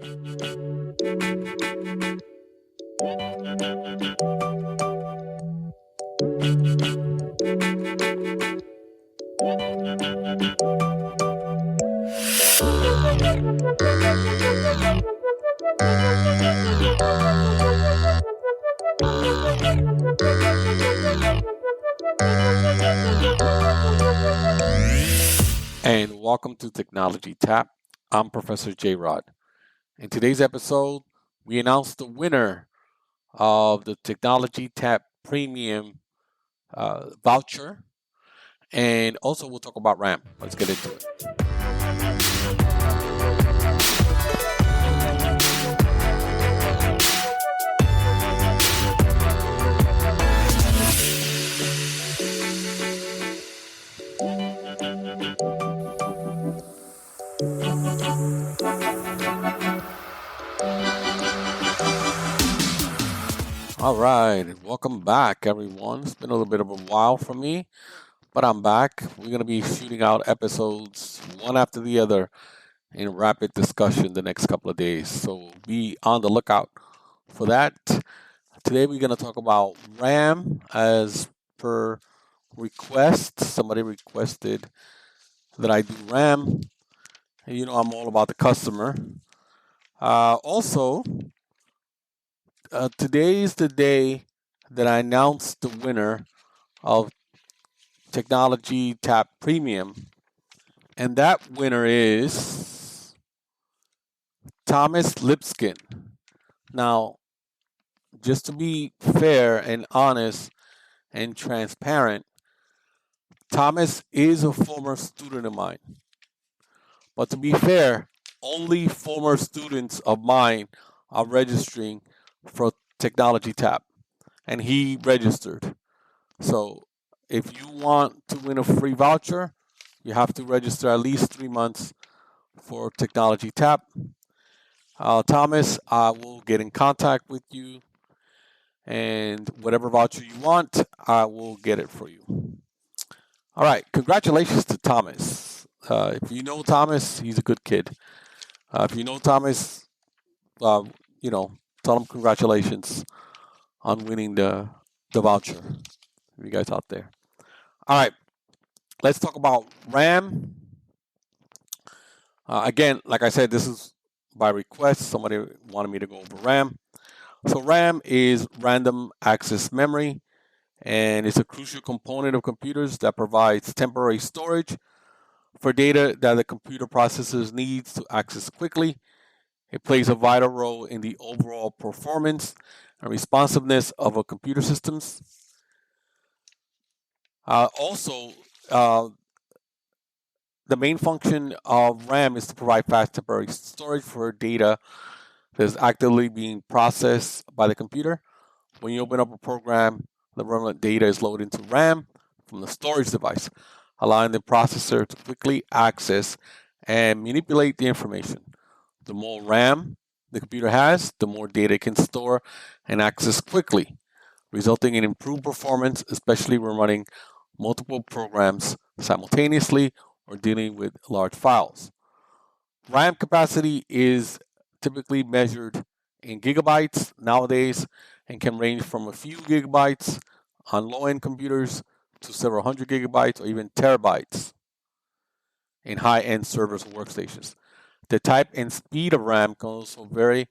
And welcome to Technology Tap. I'm Professor J. Rod. In today's episode, we announce the winner of the Technology Tap Premium voucher, and also we'll talk about RAM. Let's get into it. All right, welcome back, everyone. It's been a little bit of a while for me, but I'm back. We're going to be shooting out episodes one after the other in rapid discussion the next couple of days. So be on the lookout for that. Today we're going to talk about RAM as per request. Somebody requested that I do RAM. And you know I'm all about the customer. Today is the day that I announced the winner of Technology Tap Premium. And that winner is Thomas Lipskin. Now, just to be fair and honest and transparent, Thomas is a former student of mine. But to be fair, only former students of mine are registering for Technology Tap, and he registered. So if you want to win a free voucher, you have to register at least 3 months for Technology Tap. Thomas, I will get in contact with you, and whatever voucher you want, I will get it for you. All right, congratulations to Thomas. If you know Thomas, he's a good kid. If you know Thomas, tell him congratulations on winning the voucher. You guys out there. All right, let's talk about RAM. Again, like I said, this is by request. Somebody wanted me to go over RAM. So RAM is random access memory, and it's a crucial component of computers that provides temporary storage for data that the computer processors needs to access quickly. It plays a vital role in the overall performance and responsiveness of a computer systems. The main function of RAM is to provide fast temporary storage for data that is actively being processed by the computer. When you open up a program, the relevant data is loaded into RAM from the storage device, allowing the processor to quickly access and manipulate the information. The more RAM the computer has, the more data it can store and access quickly, resulting in improved performance, especially when running multiple programs simultaneously or dealing with large files. RAM capacity is typically measured in gigabytes nowadays and can range from a few gigabytes on low-end computers to several hundred gigabytes or even terabytes in high-end servers or workstations. The type and speed of RAM can also vary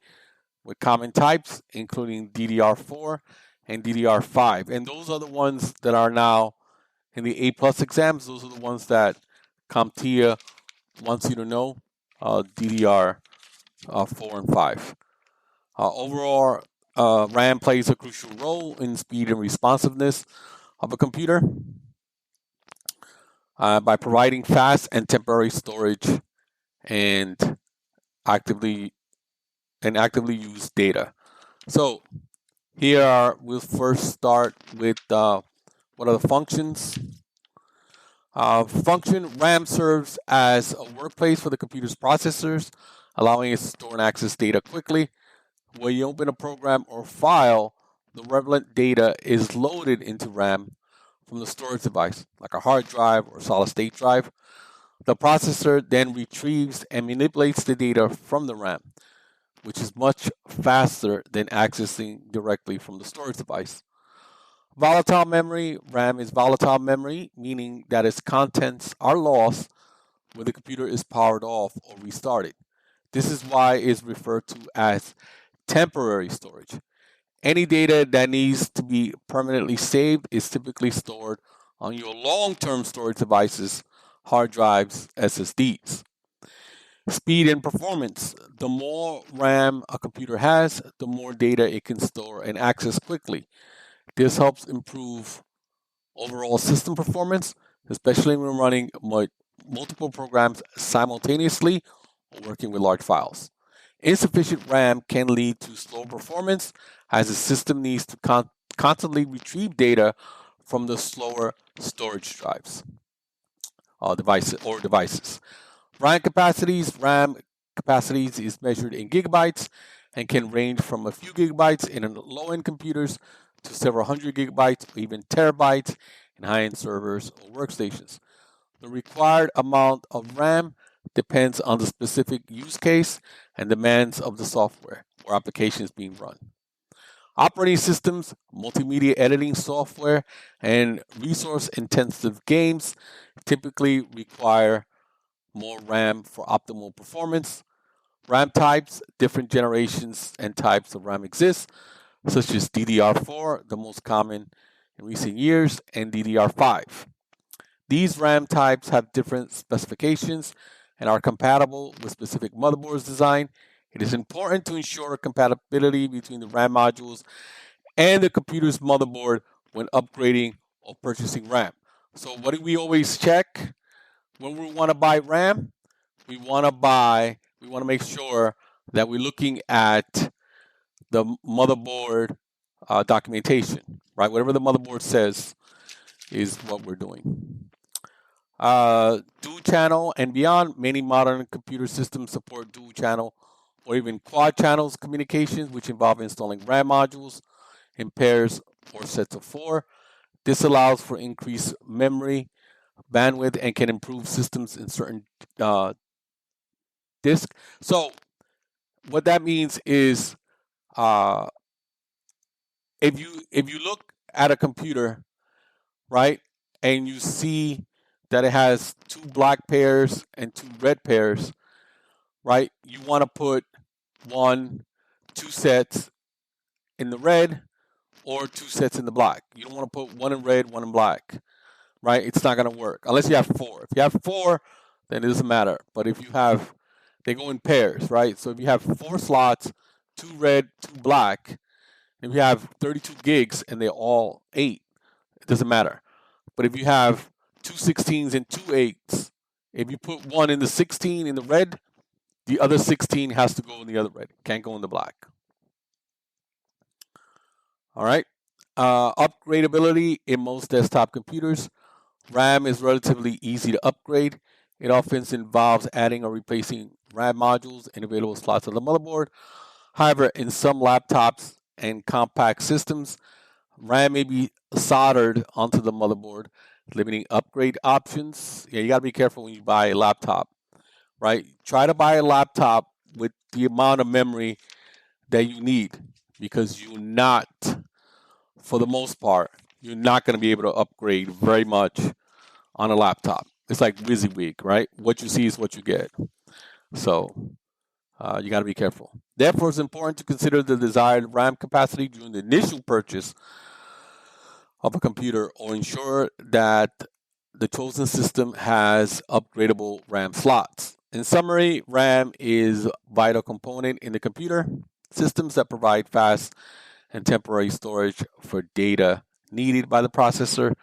with common types, including DDR4 and DDR5. And those are the ones that are now in the A+ exams. Those are the ones that CompTIA wants you to know, DDR4 and 5. Overall, RAM plays a crucial role in speed and responsiveness of a computer by providing fast and temporary storage and actively use data. So we'll first start with what are the functions. RAM serves as a workplace for the computer's processors, allowing it to store and access data quickly. When you open a program or file, the relevant data is loaded into RAM from the storage device, like a hard drive or solid-state drive. The processor then retrieves and manipulates the data from the RAM. which is much faster than accessing directly from the storage device. Volatile memory, RAM is volatile memory, meaning that its contents are lost when the computer is powered off or restarted. This is why it's referred to as temporary storage. Any data that needs to be permanently saved is typically stored on your long-term storage devices, hard drives, SSDs. Speed and performance. The more RAM a computer has, the more data it can store and access quickly. This helps improve overall system performance, especially when running multiple programs simultaneously or working with large files. Insufficient RAM can lead to slow performance as the system needs to constantly retrieve data from the slower storage drives devices. RAM capacities is measured in gigabytes and can range from a few gigabytes in low-end computers to several hundred gigabytes or even terabytes in high-end servers or workstations. The required amount of RAM depends on the specific use case and demands of the software or applications being run. Operating systems, multimedia editing software, and resource-intensive games typically require more RAM for optimal performance. RAM types, different generations and types of RAM exist, such as DDR4, the most common in recent years, and DDR5. These RAM types have different specifications and are compatible with specific motherboards design. It is important to ensure compatibility between the RAM modules and the computer's motherboard when upgrading or purchasing RAM. So what do we always check when we want to buy RAM? We want to make sure that we're looking at the motherboard documentation, right? Whatever the motherboard says is what we're doing. Dual channel and beyond. Many modern computer systems support dual channel or even quad channels communications, which involve installing RAM modules in pairs or sets of 4. This allows for increased memory bandwidth and can improve systems in certain disks. So what that means is, if you look at a computer, right, and you see that it has 2 black pairs and 2 red pairs, right? You want to put 2 sets in the red or 2 sets in the black. You don't want to put 1 in red, 1 in black, right? It's not going to work unless you have 4. If you have 4, then it doesn't matter. But if you have, they go in pairs, right? So if you have 4 slots, 2 red, 2 black, if you have 32 gigs and they're all 8, it doesn't matter. But if you have 2 16s and 2 8s, if you put 1 in the 16 in the red, the other 16 has to go in the other red. Can't go in the black. All right. Upgradability in most desktop computers. RAM is relatively easy to upgrade. It often involves adding or replacing RAM modules in available slots of the motherboard. However, in some laptops and compact systems, RAM may be soldered onto the motherboard, limiting upgrade options. Yeah, you got to be careful when you buy a laptop, right? Try to buy a laptop with the amount of memory that you need, because you're not, for the most part, you're not going to be able to upgrade very much on a laptop. It's like WYSIWYG, right? What you see is what you get. So you got to be careful. Therefore, it's important to consider the desired RAM capacity during the initial purchase of a computer, or ensure that the chosen system has upgradable RAM slots. In summary, RAM is a vital component in the computer systems that provide fast and temporary storage for data needed by the processor.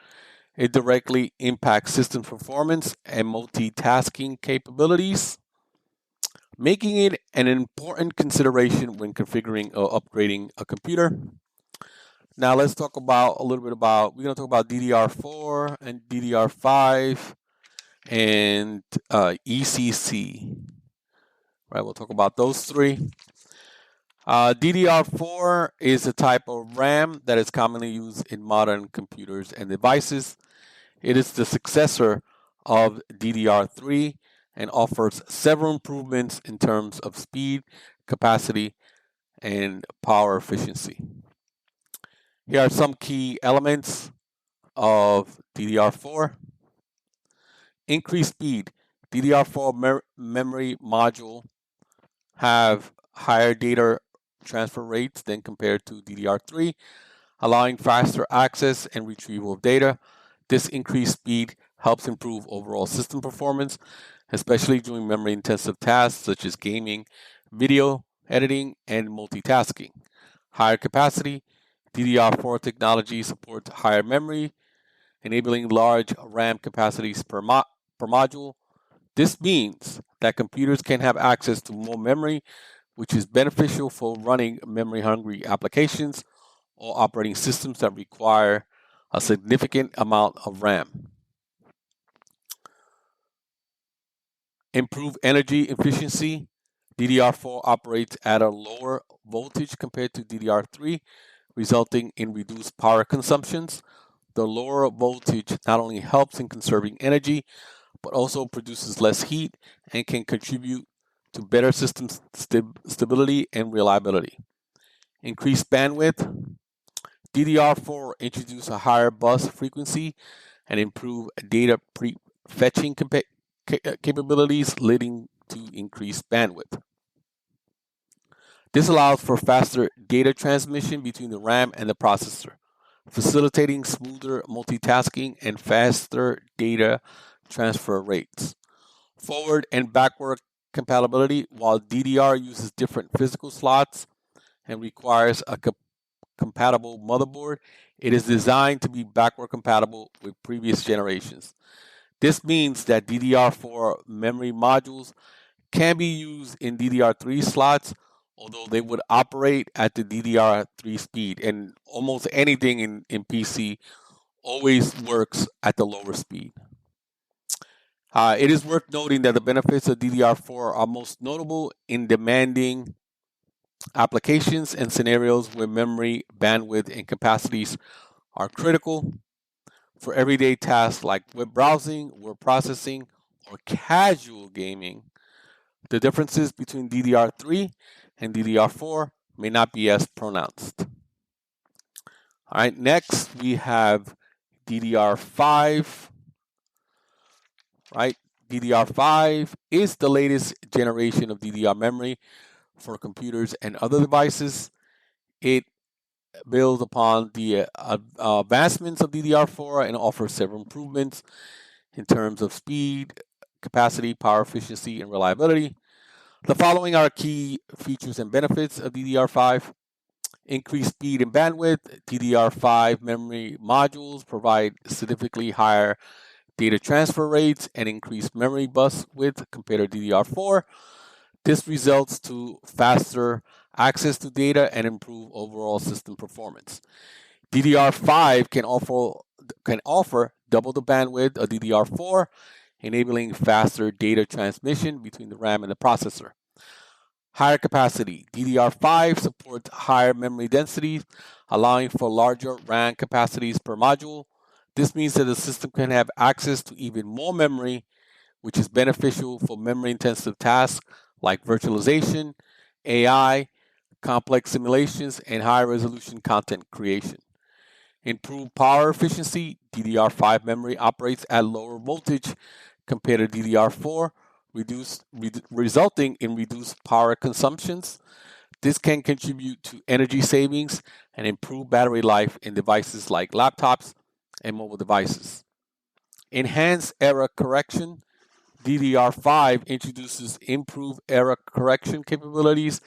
It directly impacts system performance and multitasking capabilities, making it an important consideration when configuring or upgrading a computer. Now let's talk about we're going to talk about DDR4 and DDR5 and ECC. Right, we'll talk about those 3. DDR4 is a type of RAM that is commonly used in modern computers and devices. It is the successor of DDR3 and offers several improvements in terms of speed, capacity, and power efficiency. Here are some key elements of DDR4. Increased speed. DDR4 memory module have higher data transfer rates than compared to DDR3, allowing faster access and retrieval of data. This increased speed helps improve overall system performance, especially during memory-intensive tasks such as gaming, video editing, and multitasking. Higher capacity. DDR4 technology supports higher memory, enabling large RAM capacities per module. This means that computers can have access to more memory, which is beneficial for running memory-hungry applications or operating systems that require a significant amount of RAM. Improve energy efficiency. DDR4 operates at a lower voltage compared to DDR3, resulting in reduced power consumptions. The lower voltage not only helps in conserving energy, but also produces less heat and can contribute to better system stability and reliability. Increased bandwidth. DDR4 introduced a higher bus frequency and improved data fetching capabilities, leading to increased bandwidth. This allows for faster data transmission between the RAM and the processor, facilitating smoother multitasking and faster data transfer rates. Forward and backward compatibility. While DDR uses different physical slots and requires a compatible motherboard, it is designed to be backward compatible with previous generations. This means that DDR4 memory modules can be used in DDR3 slots, although they would operate at the DDR3 speed, and almost anything in PC always works at the lower speed. It is worth noting that the benefits of DDR4 are most notable in demanding applications and scenarios where memory, bandwidth, and capacities are critical. For everyday tasks like web browsing, word processing, or casual gaming, the differences between DDR3 and DDR4 may not be as pronounced. All right, next we have DDR5. Right, DDR5 is the latest generation of DDR memory for computers and other devices. It builds upon the advancements of DDR4 and offers several improvements in terms of speed, capacity, power efficiency, and reliability. The following are key features and benefits of DDR5. Increased speed and bandwidth. DDR5 memory modules provide significantly higher data transfer rates and increased memory bus width compared to DDR4. This results to faster access to data and improve overall system performance. DDR5 can offer double the bandwidth of DDR4, enabling faster data transmission between the RAM and the processor. Higher capacity. DDR5 supports higher memory densities, allowing for larger RAM capacities per module. This means that the system can have access to even more memory, which is beneficial for memory-intensive tasks like virtualization, AI, complex simulations, and high-resolution content creation. Improved power efficiency. DDR5 memory operates at lower voltage compared to DDR4, resulting in reduced power consumptions. This can contribute to energy savings and improve battery life in devices like laptops and mobile devices. Enhanced error correction. DDR5 introduces improved error correction capabilities,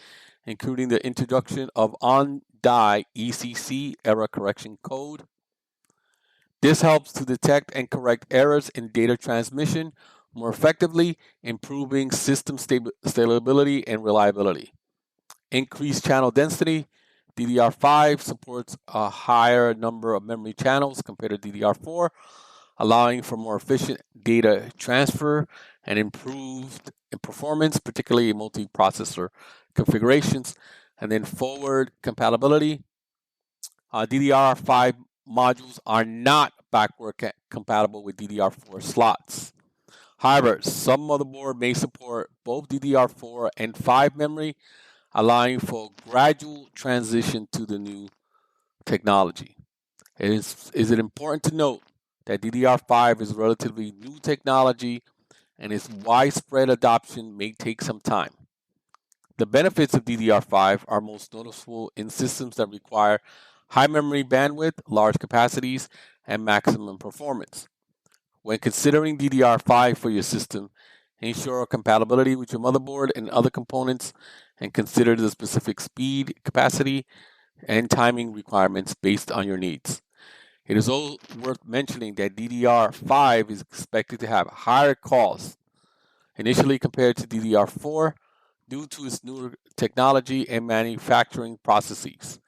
including the introduction of on-die ECC error correction code. This helps to detect and correct errors in data transmission more effectively, improving system stability and reliability. Increased channel density. DDR5 supports a higher number of memory channels compared to DDR4, allowing for more efficient data transfer and improved performance, particularly in multiprocessor configurations. And then forward compatibility. DDR5 modules are not backward compatible with DDR4 slots. However, some motherboard may support both DDR4 and 5 memory, allowing for gradual transition to the new technology. Is it important to note that DDR5 is relatively new technology and its widespread adoption may take some time. The benefits of DDR5 are most noticeable in systems that require high memory bandwidth, large capacities, and maximum performance. When considering DDR5 for your system, ensure compatibility with your motherboard and other components and consider the specific speed, capacity, and timing requirements based on your needs. It is also worth mentioning that DDR5 is expected to have higher costs initially compared to DDR4 due to its newer technology and manufacturing processes.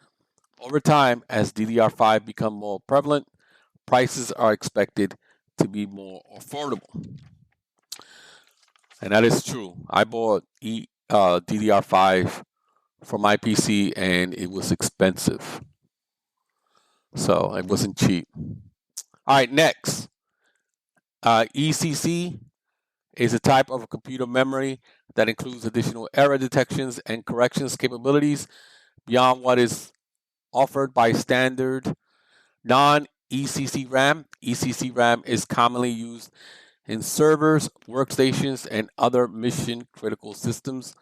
Over time, as DDR5 become more prevalent, prices are expected to be more affordable. And that is true. I bought DDR5 for my PC and it was expensive. So it wasn't cheap. All right, next. ECC is a type of computer memory that includes additional error detections and corrections capabilities beyond what is offered by standard non-ECC RAM. ECC RAM is commonly used in servers, workstations, and other mission-critical systems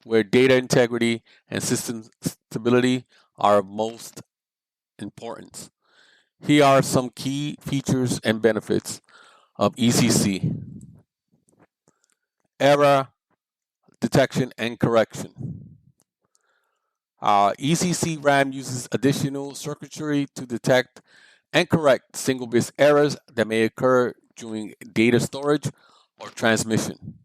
where data integrity and system stability are of most importance. Here are some key features and benefits of ECC. Error detection and correction. ECC RAM uses additional circuitry to detect and correct single-bit errors that may occur during data storage or transmission.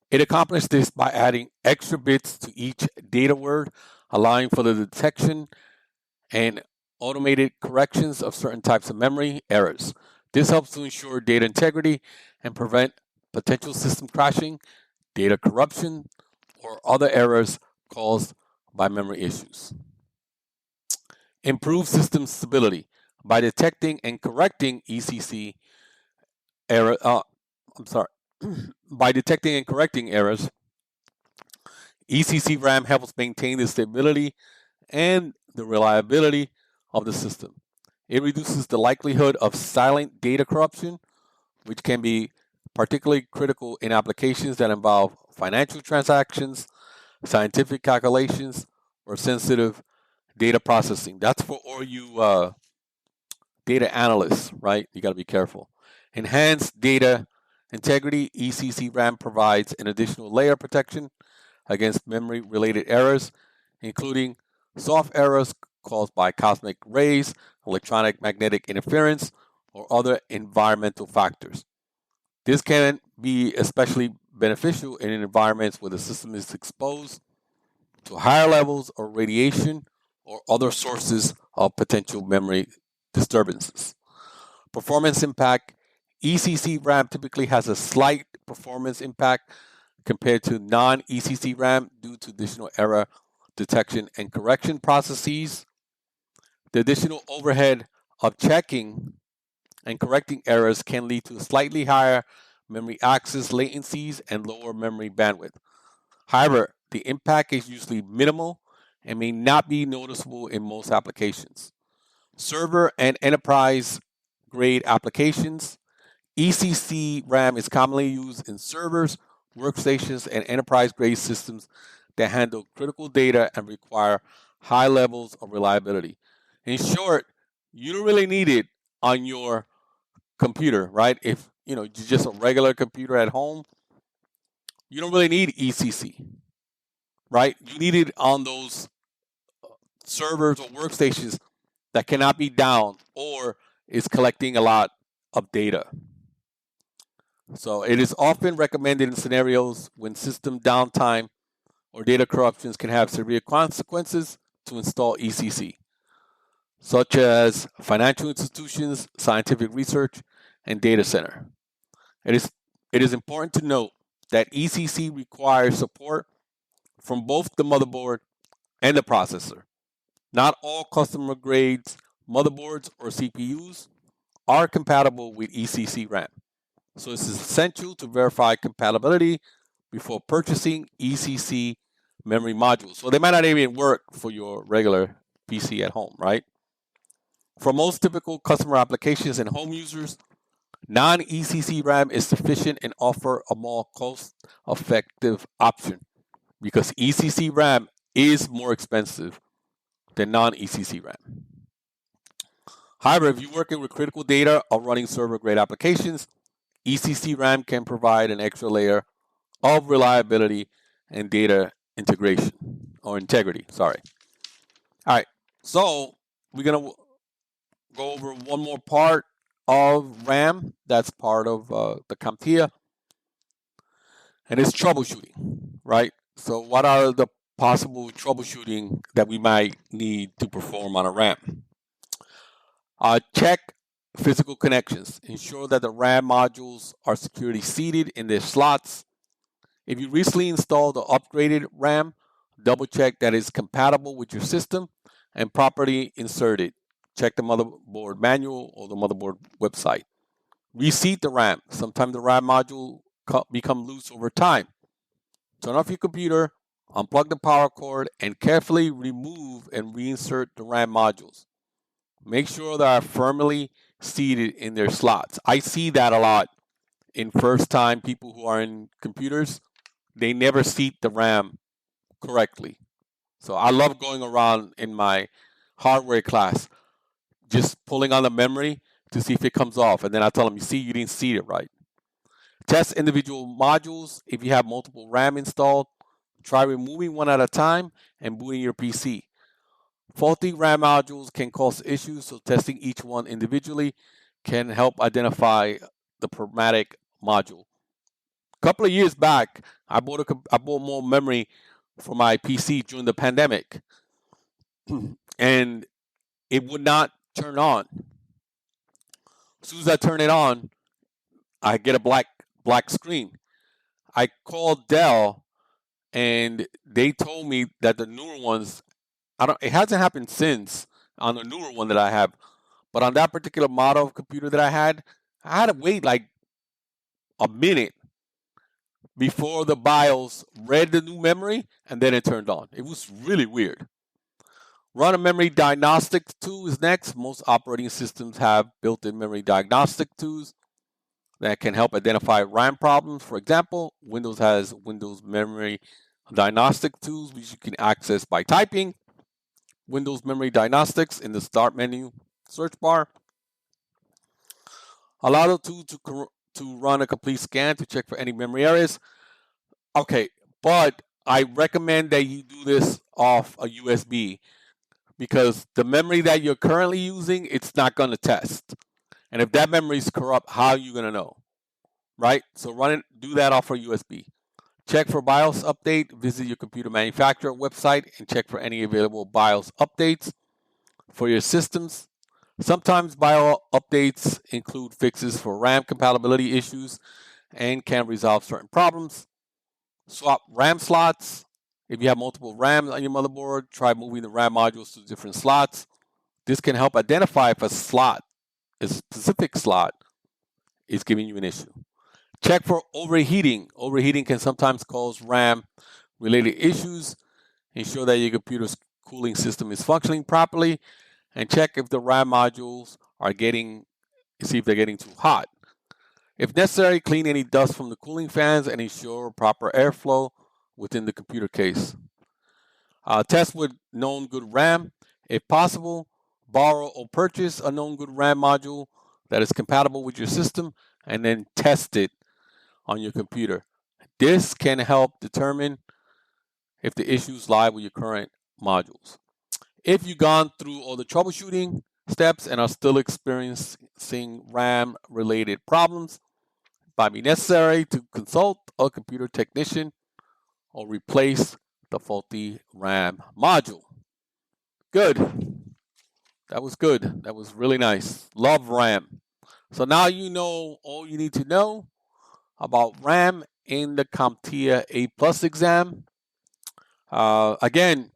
It accomplishes this by adding extra bits to each data word, allowing for the detection and automated corrections of certain types of memory errors. This helps to ensure data integrity and prevent potential system crashing, data corruption, or other errors caused by memory issues. Improve system stability by detecting and correcting ECC error. By detecting and correcting errors, ECC RAM helps maintain the stability and the reliability of the system. It reduces the likelihood of silent data corruption, which can be particularly critical in applications that involve financial transactions, scientific calculations, or sensitive data processing. That's for all you data analysts, right? You got to be careful. Enhanced data integrity. ECC RAM provides an additional layer of protection against memory-related errors, including soft errors caused by cosmic rays, electronic magnetic interference, or other environmental factors. This can be especially beneficial in environments where the system is exposed to higher levels of radiation or other sources of potential memory disturbances. Performance impact. ECC RAM typically has a slight performance impact compared to non-ECC RAM due to additional error detection and correction processes. The additional overhead of checking and correcting errors can lead to slightly higher memory access latencies and lower memory bandwidth. However, the impact is usually minimal and may not be noticeable in most applications. Server and enterprise grade applications. ECC RAM is commonly used in servers, workstations, and enterprise grade systems that handle critical data and require high levels of reliability. In short, you don't really need it on your computer, right? If you're just a regular computer at home, you don't really need ECC, right? You need it on those servers or workstations that cannot be down or is collecting a lot of data. So it is often recommended in scenarios when system downtime or data corruptions can have severe consequences to install ECC, such as financial institutions, scientific research, and data center. It is important to note that ECC requires support from both the motherboard and the processor. Not all customer grades motherboards or CPUs are compatible with ECC RAM. So it's essential to verify compatibility before purchasing ECC memory modules. So they might not even work for your regular PC at home, right? For most typical customer applications and home users, non-ECC RAM is sufficient and offer a more cost-effective option because ECC RAM is more expensive than non-ECC RAM. However, if you're working with critical data or running server-grade applications, ECC RAM can provide an extra layer of reliability and data integration or integrity. Sorry. All right. So we're gonna go over one more part of RAM. That's part of the CompTIA, and it's troubleshooting, right? So what are the possible troubleshooting that we might need to perform on a RAM? Check physical connections. Ensure that the RAM modules are securely seated in their slots. If you recently installed or upgraded RAM, double check that it's compatible with your system and properly inserted. Check the motherboard manual or the motherboard website. Reseat the RAM. Sometimes the RAM module become loose over time. Turn off your computer, unplug the power cord, and carefully remove and reinsert the RAM modules. Make sure they are firmly seated in their slots. I see that a lot in first-time people who are in computers. They never seat the RAM correctly. So I love going around in my hardware class, just pulling on the memory to see if it comes off. And then I tell them, you see, you didn't seat it right. Test individual modules. If you have multiple RAM installed, try removing one at a time and booting your PC. Faulty RAM modules can cause issues, so testing each one individually can help identify the problematic module. A couple of years back, I bought more memory for my PC during the pandemic, and it would not turn on. As soon as I turn it on, I get a black screen. I called Dell, and they told me that the newer ones, it hasn't happened since on the newer one that I have, but on that particular model of computer that I had to wait like a minute before the BIOS read the new memory and then it turned on. It was really weird. Run a memory diagnostic tool is next. Most operating systems have built-in memory diagnostic tools that can help identify RAM problems. For example, Windows has Windows memory diagnostic tools, which you can access by typing Windows memory diagnostics in the start menu search bar. Allow the tool to run a complete scan to check for any memory errors. Okay, but I recommend that you do this off a USB because the memory that you're currently using, it's not going to test. And if that memory is corrupt, how are you going to know? Right? So do that off a USB. Check for BIOS update. Visit your computer manufacturer website and check for any available BIOS updates for your systems. Sometimes BIOS updates include fixes for RAM compatibility issues and can resolve certain problems. Swap RAM slots. If you have multiple RAMs on your motherboard, try moving the RAM modules to different slots. This can help identify if a specific slot, is giving you an issue. Check for overheating. Overheating can sometimes cause RAM-related issues. Ensure that your computer's cooling system is functioning properly, and check if the RAM modules see if they're getting too hot. If necessary, clean any dust from the cooling fans and ensure proper airflow within the computer case. Test with known good RAM. If possible, borrow or purchase a known good RAM module that is compatible with your system and then test it on your computer. This can help determine if the issues lie with your current modules. If you've gone through all the troubleshooting steps and are still experiencing RAM-related problems, it might be necessary to consult a computer technician or replace the faulty RAM module. Good. That was good. That was really nice. Love RAM. So now you know all you need to know about RAM in the CompTIA A+ exam. Again,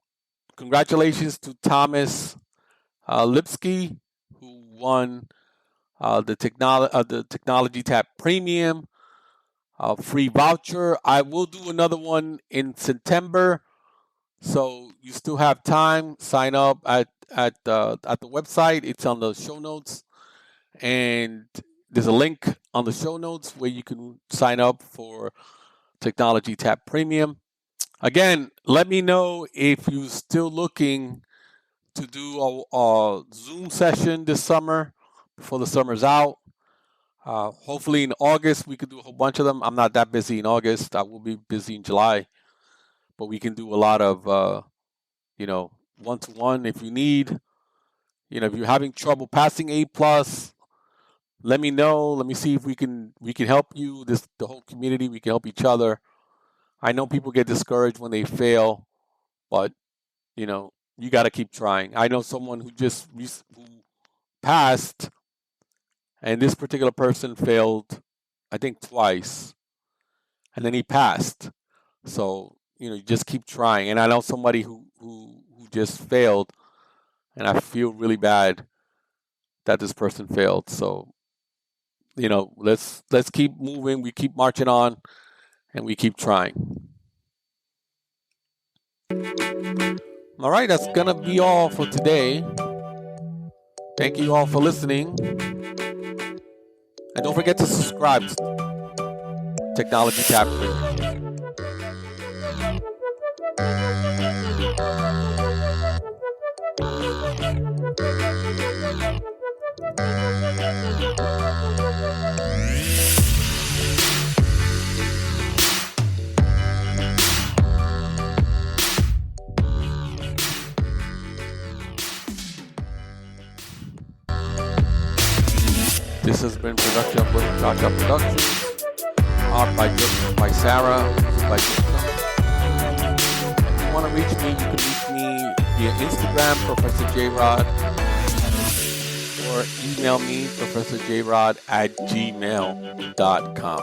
congratulations to Thomas Lipsky, who won the Technology Tab Premium free voucher. I will do another one in September, so you still have time. Sign up at the website. It's on the show notes, and there's a link on the show notes where you can sign up for Technology Tab Premium. Again, let me know if you're still looking to do a Zoom session this summer before the summer's out. Hopefully in August we could do a whole bunch of them. I'm not that busy in August. I will be busy in July, but we can do a lot of one-to-one if you need. If you're having trouble passing A+, let me know. Let me see if we can help you. The whole community, we can help each other. I know people get discouraged when they fail, but you got to keep trying. I know someone who who passed, and this particular person failed, I think twice, and then he passed. So you just keep trying. And I know somebody who just failed, and I feel really bad that this person failed. So let's keep moving. We keep marching on, and we keep trying. All right, that's gonna be all for today. Thank you all for listening. And don't forget to subscribe to Technology Tab Premium. This has been production of Little Chacha Productions. Art by Sarah. Music by Geeky. If you want to reach me, you can reach me via Instagram, Professor JRod, or email me, ProfessorJRod@gmail.com.